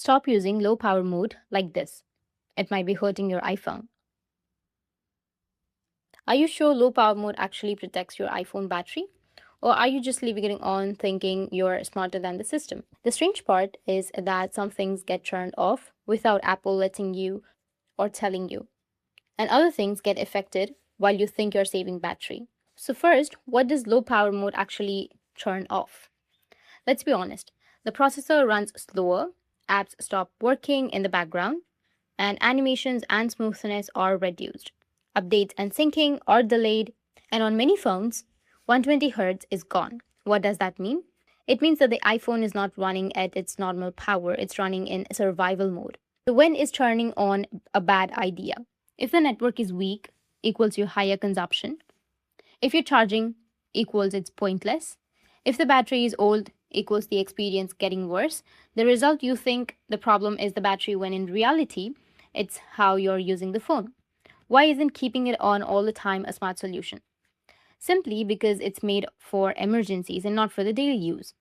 Stop using low power mode like this. It might be hurting your iPhone. Are you sure low power mode actually protects your iPhone battery? Or are you just leaving it on thinking you're smarter than the system? The strange part is that some things get turned off without Apple letting you or telling you, and other things get affected while you think you're saving battery. So, first, what does low power mode actually turn off? Let's be honest, the processor runs slower, apps stop working in the background, and animations and smoothness are reduced. Updates and syncing are delayed, and on many phones, 120 Hz is gone. What does that mean? It means that the iPhone is not running at its normal power, it's running in survival mode. So, when is turning on a bad idea? If the network is weak, equals your higher consumption. If your charging equals it's pointless. If the battery is old, equals the experience getting worse. The result you think the problem is the battery when in reality, it's how you're using the phone. Why isn't keeping it on all the time a smart solution? Simply because it's made for emergencies and not for the daily use.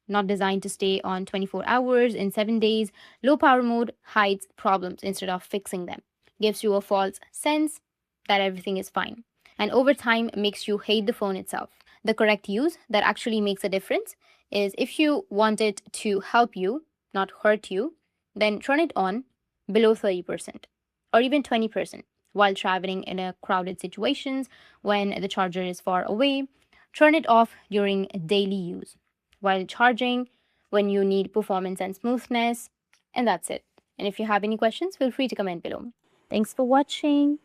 Not designed to stay on 24 hours in 7 days, low power mode hides problems instead of fixing them. Gives you a false sense that everything is fine. And over time makes you hate the phone itself. The correct use that actually makes a difference is if you want it to help you, not hurt you, then turn it on below 30% or even 20% while traveling in a crowded situations when the charger is far away. Turn it off during daily use while charging when you need performance and smoothness. And that's it. And if you have any questions, feel free to comment below. Thanks for watching.